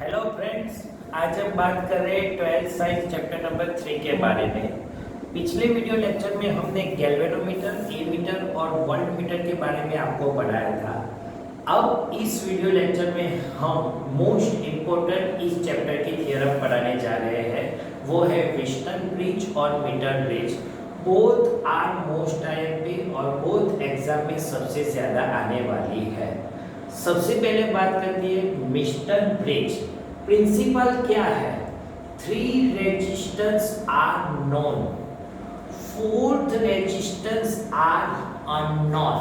Hello friends, आज हम बात कर रहे हैं 12th साइंस चैप्टर नंबर 3 के बारे में। पिछले वीडियो लेक्चर में हमने गैल्वेनोमीटर, एमीटर और वोल्टमीटर के बारे में आपको पढ़ाया था। अब इस वीडियो लेक्चर में हम मोस्ट इम्पोर्टेंट इस चैप्टर की थ्योरम पढ़ाने जा रहे हैं। वो है व्हिटन ब्रिज और meter bridge. Both are most IMP और बोथ एग्जाम में सबसे ज़्यादा आने वाली है। सबसे पहले बात करती है व्हिटन ब्रिज। प्रिंसिपल क्या है? 3 resistance are known, 4th resistance are unknown.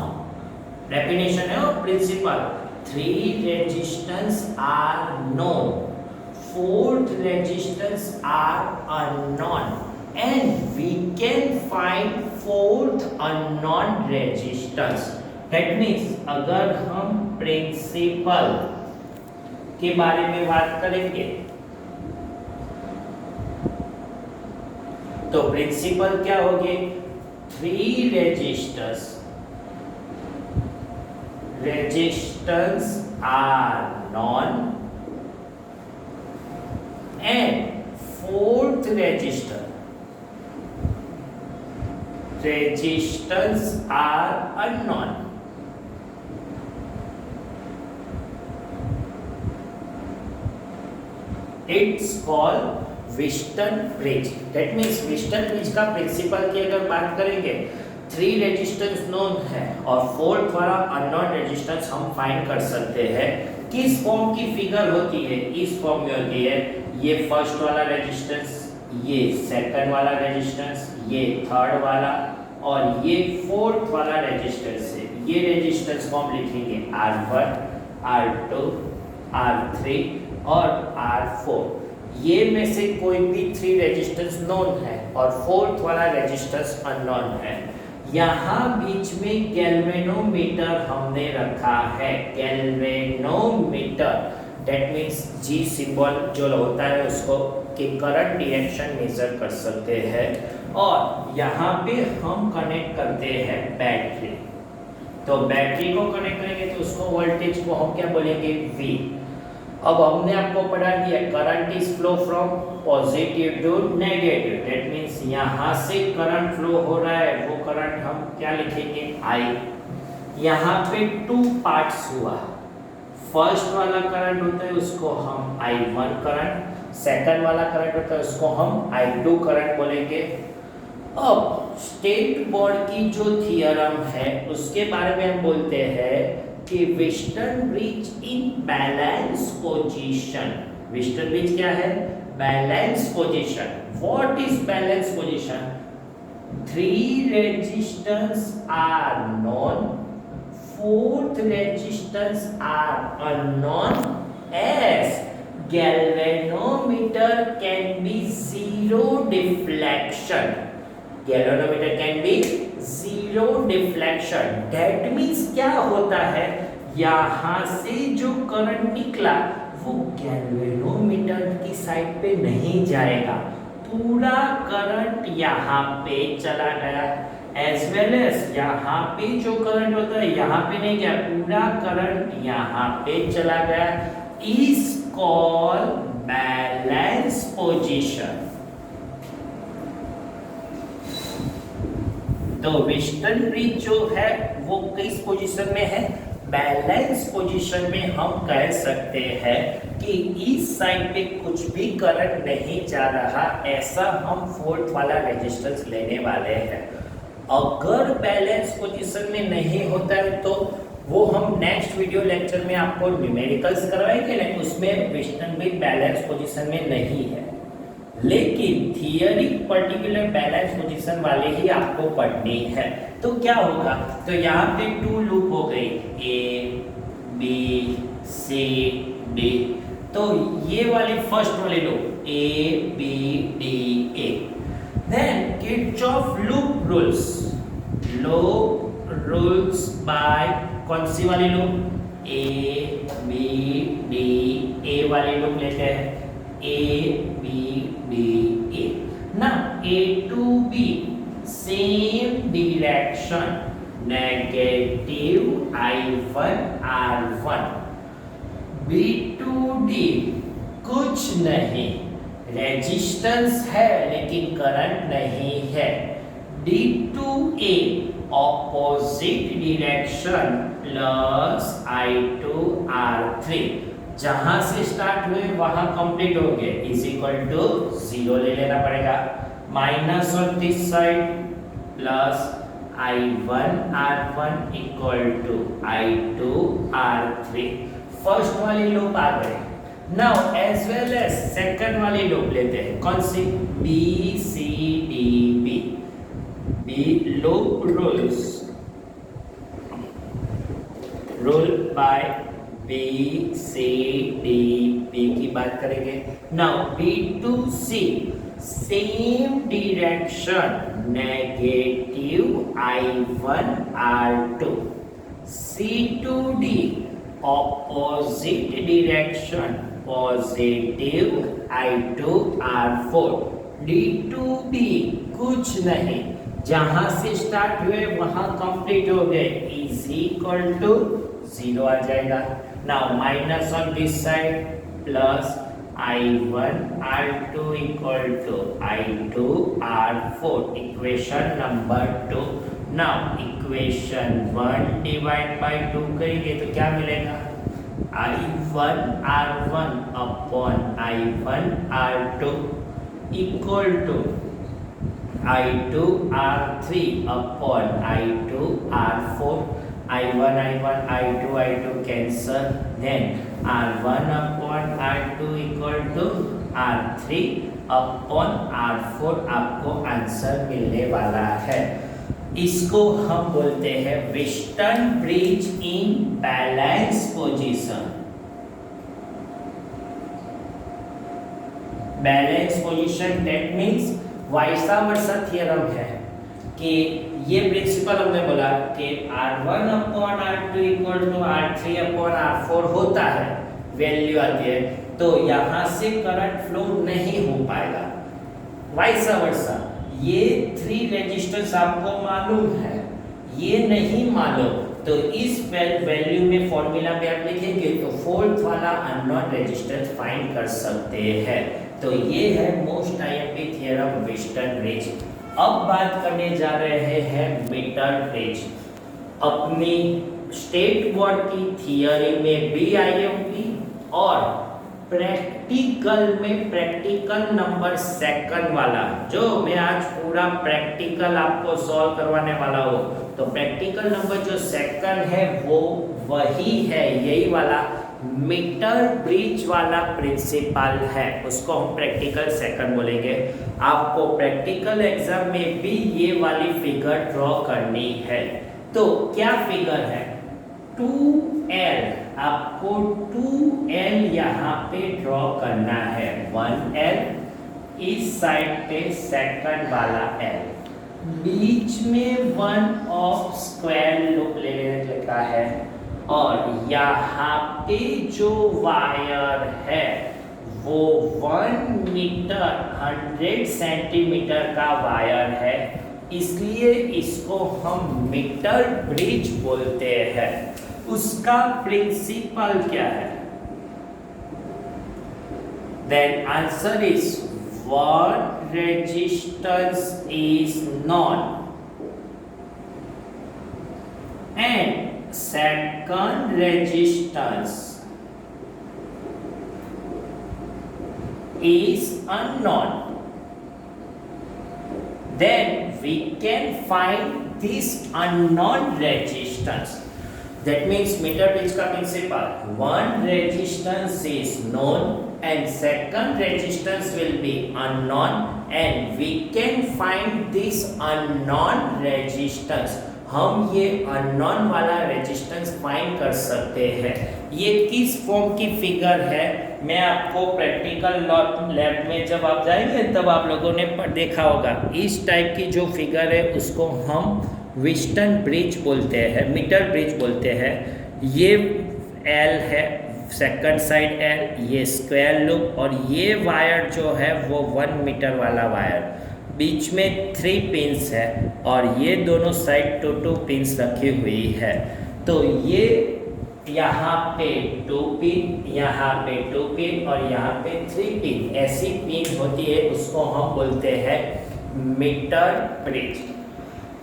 Definition है और principle 3 resistance are known, 4th resistance are unknown and we can find 4th unknown resistance. That means अगर हम प्रिंसिपल के बारे में बात करेंगे तो प्रिंसिपल क्या होगी? 3 resistance are known and 4th resistance are unknown. It's called Wheatstone bridge. That means Wheatstone bridge का प्रिंसिपल की अगर बात करेंगे 3 रेजिस्टेंस नोन है और 4th वाला अननोन रेजिस्टेंस हम फाइंड कर सकते हैं। किस फॉर्म की फिगर होती है? इस फॉर्म में होती है। ये फर्स्ट वाला रेजिस्टेंस, ये सेकंड वाला रेजिस्टेंस, ये थर्ड वाला और ये 4th वाला रेजिस्टेंस है। ये रेजिस्टेंस को हम लिखेंगे R1, R2, R3 और R4। ये में से कोई भी 3 रेजिस्टेंस नोन है और 4th वाला रेजिस्टेंस अननोन है। यहाँ बीच में गैल्वेनोमीटर हमने रखा है। Galvanometer that means G symbol जो होता है उसको कि करंट डायरेक्शन मेजर कर सकते हैं। और यहाँ पे हम कनेक्ट करते हैं बैटरी। तो बैटरी को कनेक्ट करेंगे तो उसको वोल्टेज को हम क्या बोलेंगे? V। अब हमने आपको पढ़ा दिया current is flow from positive to negative. That means यहाँ से करंट फ्लो हो रहा है, वो करंट हम क्या लिखेंगे? I। यहाँ पे 2 पार्ट्स हुआ। फर्स्ट वाला करंट होता है उसको हम I1 करंट, सेकंड वाला करंट होता है उसको हम I2 करंट बोलेंगे। अब स्टेट बोर्ड की जो थ्योरम है उसके बारे में हम बोलते हैं कि Wheatstone bridge in balance position. Wheatstone bridge क्या है? Balance position. What is balance position? 3 resistance are known, 4th resistance are unknown as galvanometer can be zero deflection. Galvanometer can be zero deflection. That means क्या होता है? यहाँ से जो current निकला वो गैल्वेनोमीटर की साइड पे नहीं जाएगा, पूरा करंट यहाँ पे चला गया। एज वेल एज यहाँ पे जो करंट होता है यहाँ पे नहीं गया, पूरा करंट यहाँ पे चला गया। Is call balance position. तो व्हिटन ब्रिज जो है वो किस पोजीशन में है? बैलेंस पोजीशन में। हम कह सकते हैं कि इस साइड पे कुछ भी करंट नहीं जा रहा, ऐसा हम 4th वाला रेजिस्टेंस लेने वाले हैं। अगर बैलेंस पोजीशन में नहीं होता है तो वो हम नेक्स्ट वीडियो लेक्चर में आपको न्यूमेरिकल्स करवाएंगे ना, उसमें व्हिटन ब्रिज बैलेंस पोजीशन में नहीं है। लेकिन थियरी पर्टिकुलर बैलेंस पोजीशन वाले ही आपको पढ़नी है। तो क्या होगा? तो यहाँ पे 2 लूप हो गई A, B, C, D। तो ये वाले फर्स्ट वाले loop A, B, D, A। Then Kirchhoff loop rules by कौन सी वाली loop? A, B, D, A वाली लूप लेते हैं। A, B, D, A। Now A to B same direction, negative I1 R1। B to D कुछ नहीं, resistance है लेकिन current नहीं है। D2A opposite direction plus I2R3, जहां से स्टार्ट हुए वहां कंप्लीट हो गए, इज इक्वल टू 0 ले लेना पड़ेगा, माइनस और this side plus I1R1 equal to I2R3। First वाली लूप आ गए। Now as well as second वाली लूप लेते हैं, कौन सी? BCDB। B loop rule by BCDB की बात करेंगे। Now B2C same direction negative I1R2, C2D opposite direction positive I2R4, D2B कुछ नहीं, जहां से स्टार्ट हुए वहां कंप्लीट हो गए, इज इक्वल टू 0 आ जाएगा। Now minus on this side plus I1R2 equal to I2R4, equation number 2। Now equation 1 divide by 2 करेंगे तो क्या मिलेगा? I1R1 upon I1R2 equal to I2R3 upon I2R4, I2 cancel, then R1 upon R2 equal to R3 upon R4 आपको answer मिलने वाला है। इसको हम बोलते हैं Wheatstone bridge in balance position. Balance position that means vice versa theorem है कि ये प्रिंसिपल हमने बोला कि R1 upon R2 equal to R3 upon R4 होता है, वैल्यू आती है, तो यहाँ से करंट फ्लो नहीं हो पाएगा। वाइसा वर्सा ये 3 रेजिस्टेंस आपको मालूम है, ये नहीं मालूम, तो इस वैल्यू में फॉर्मूला में आप लिखेंगे तो फोर्थ वाला अननोन रेजिस्टेंस फाइंड कर सकते हैं। तो ये है most IMP theorem Whitton bridge. अब बात करने जा रहे हैं मीटर ब्रिज। अपनी स्टेट बोर्ड की थियरी में भी आईएमपी और प्रैक्टिकल में प्रैक्टिकल नंबर सेकंड वाला, जो मैं आज पूरा प्रैक्टिकल आपको सॉल्व करवाने वाला हूँ, तो प्रैक्टिकल नंबर जो सेकंड है वो वही है, यही वाला मीटर ब्रिज वाला प्रिंसिपल है, उसको हम प्रैक्टिकल सेकंड बोलेंगे। आपको प्रैक्टिकल एग्जाम में भी ये वाली फिगर ड्रॉ करनी है। तो क्या फिगर है? 2L, आपको 2L यहाँ पे ड्रॉ करना है। 1L इस साइड पे सेकंड वाला L, बीच में 1 ऑफ स्क्वायर लूप लेने लिखा है, और यहाँ पे जो वायर है वो 1 मीटर 100 सेंटीमीटर का वायर है, इसलिए इसको हम मीटर ब्रिज बोलते हैं। उसका प्रिंसिपल क्या है? Then answer is one resistance is known and second resistance is unknown, then we can find this unknown resistance. That means meter bridge का principle, one resistance is known and second resistance will be unknown, and we can find this unknown resistance. हम ये unknown वाला resistance find कर सकते हैं। ये किस form की फिगर है मैं आपको प्रैक्टिकल लैब में जब आप जाएंगे तब आप लोगों ने देखा होगा। इस टाइप की जो फिगर है उसको हम व्हिटन ब्रिज बोलते हैं, मीटर ब्रिज बोलते हैं। ये L है, सेकंड साइड L, ये स्क्वायर लूप, और ये वायर जो है वो 1 मीटर वाला वायर, बीच में 3 पिंस है और ये दोनों साइड 2 पिंस रखी हुई है। तो ये यहाँ पे 2 पिन, यहाँ पे 2 पिन और यहाँ पे 3 पिन, ऐसी पिन होती है, उसको हम बोलते हैं मीटर ब्रिज।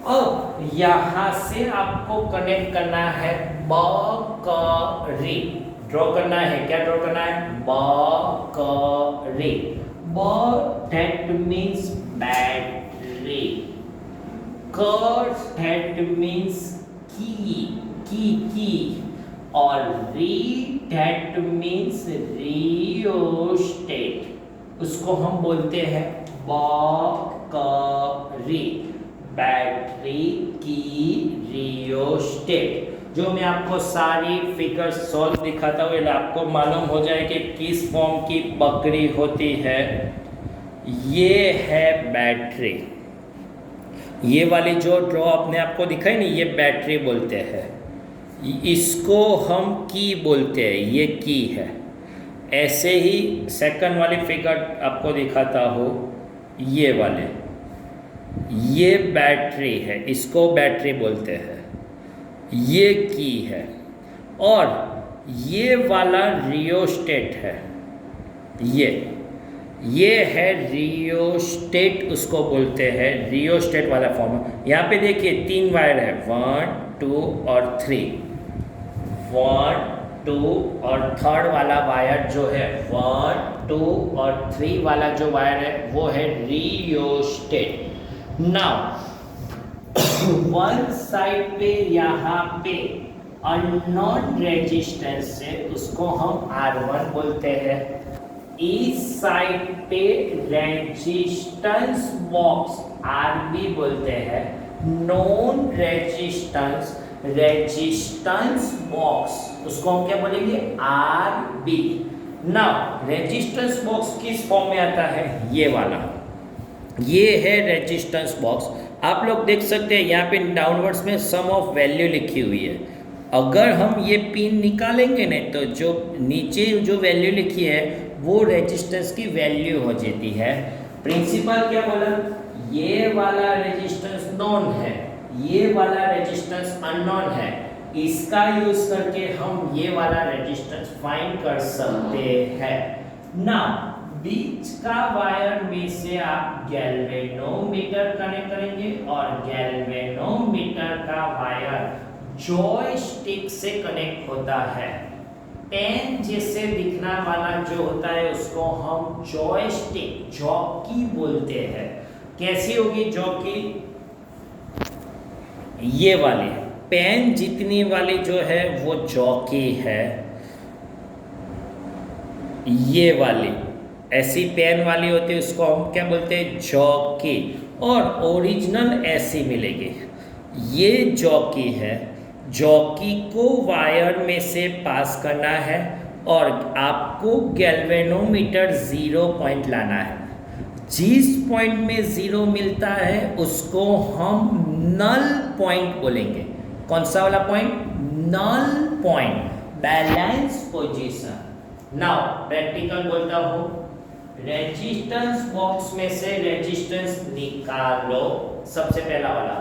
अब यहाँ से आपको कनेक्ट करना है बकरी, ड्रॉ करना है। क्या ड्रॉ करना है? बकरी। That means battery. that means की और that means rheostat, उसको हम बोलते हैं बकरी, बैटरी की रियोस्टेट। जो मैं आपको सारी फिगर सॉल्व दिखाता हूँ, आपको मालूम हो जाए कि किस फॉर्म की बकरी होती है। ये है बैटरी, ये वाली जो ड्रॉ आपने आपको दिखाई नहीं, ये बैटरी बोलते हैं। इसको हम की बोलते हैं, ये की है। ऐसे ही सेकंड वाली फिगर आपको दिखाता हूँ, ये वाले, ये बैटरी है, इसको बैटरी बोलते हैं, ये की है। और ये वाला रियोस्टेट है, ये है रियोस्टेट, उसको बोलते हैं रियोस्टेट वाला फॉर्म। यहाँ पे देखिए 3 वायर है, 1 2 और 3, 1 2 और थर्ड वाला वायर जो है 1 2 और 3 वाला जो वायर है वो है रियोस्टेट। नाउ वन साइड पे यहाँ पे अननोन रेजिस्टेंस है, उसको हम R1 बोलते हैं। इस साइड पे रेजिस्टेंस बॉक्स RB बोलते हैं। नॉन रेजिस्टेंस बॉक्स, उसको हम क्या बोलेंगे? RB। नाउ रेजिस्टेंस बॉक्स किस फॉर्म में आता है? ये वाला, ये है रेजिस्टेंस बॉक्स। आप लोग देख सकते हैं यहाँ पे डाउनवर्ड्स में सम ऑफ वैल्यू लिखी हुई है। अगर हम ये पिन निकालेंगे ना, तो जो नीचे जो वैल्यू लिखी है वो रेजिस्टेंस की वैल्यू हो जाती है। प्रिंसिपल क्या बोला? ये वाला रेजिस्टेंस नॉन है, ये वाला रेजिस्टेंस अननोन है। इसका यूज करके हम ये वाला रेजिस्टेंस फाइंड कर सकते हैं। ना बीच का वायर में से आप गैल्वेनोमीटर कनेक्ट करेंगे और गैल्वेनोमीटर का वायर जॉयस्टिक से कनेक्ट होता है। पेन जैसे दिखना वाला जो होता है उसको हम जॉयस्टिक, जॉकी बोलते हैं। कैसी होगी जॉकी? ये वाली पेन जितनी वाली जो है वो जॉकी है। ये वाली ऐसी पेन वाली होती है, उसको हम क्या बोलते हैं? जॉकी। और ओरिजिनल ऐसी मिलेगी। ये जॉकी है, जॉकी को वायर में से पास करना है और आपको गैल्वेनोमीटर 0 पॉइंट लाना है। जिस पॉइंट में 0 मिलता है उसको हम नल पॉइंट बोलेंगे। कौन सा वाला point? Null point, balance position. Now practical बोलता हूँ, रेजिस्टेंस बॉक्स में से रेजिस्टेंस निकालो। सबसे पहला वाला,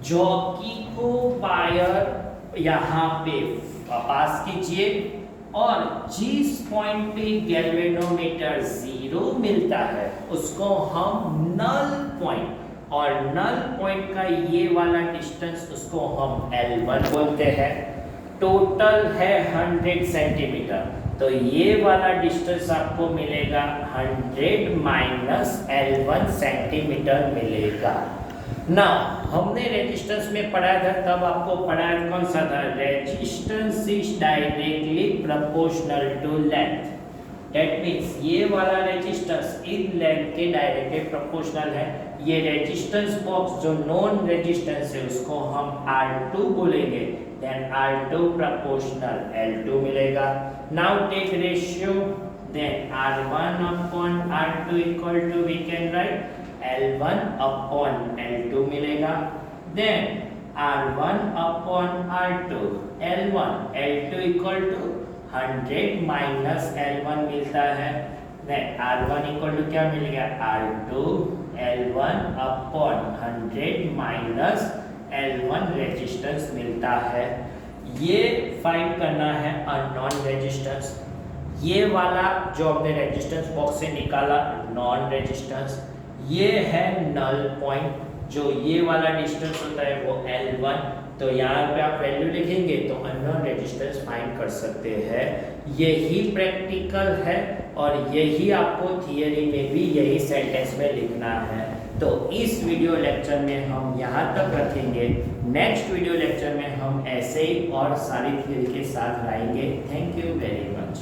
जॉकी को वायर यहाँ पे पास कीजिए और जिस पॉइंट पे गैल्वेनोमीटर 0 मिलता है उसको हम नल पॉइंट, और नल पॉइंट का ये वाला डिस्टेंस उसको हम L1 बोलते हैं। टोटल है 100 सेंटीमीटर, तो ये वाला डिस्टेंस आपको मिलेगा 100 माइनस L1 सेंटीमीटर मिलेगा। ना हमने रेजिस्टेंस में पढ़ाया था, तब आपको पढ़ाया कौन सा था? Resistance is directly proportional to length. That means ये वाला रेजिस्टेंस इन लेंथ के डायरेक्टली प्रोपोर्शनल है। ये रेजिस्टेंस बॉक्स जो नॉन रेजिस्टेंस है उसको हम R2 बोलेंगे। देन R2 प्रोपोर्शनल L2 मिलेगा। Now take ratio, then R1 upon R2 equal to we can write L1 upon L2 मिलेगा। देन R1 upon R2 L1 L2 equal to 100 minus L1 मिलता है। Then R1 equal to क्या मिलेगा? R2 L1 upon 100 minus L1 resistance मिलता है। ये find करना है अननोन रेजिस्टेंस। ये वाला जो हमने रेजिस्टेंस बॉक्स से निकाला नॉन रेजिस्टेंस, ये है नल पॉइंट, जो ये वाला डिस्टेंस होता है वो L1। तो यहाँ पे आप वैल्यू लिखेंगे तो अननोन रेजिस्टेंस फाइंड कर सकते हैं। यही प्रैक्टिकल है और यही आपको थियरी में भी यही सेंटेंस में लिखना है। तो इस वीडियो लेक्चर में हम यहाँ तक रखेंगे। नेक्स्ट वीडियो लेक्चर में हम ऐसे ही और सारी थियरी के साथ आएंगे। Thank you very much.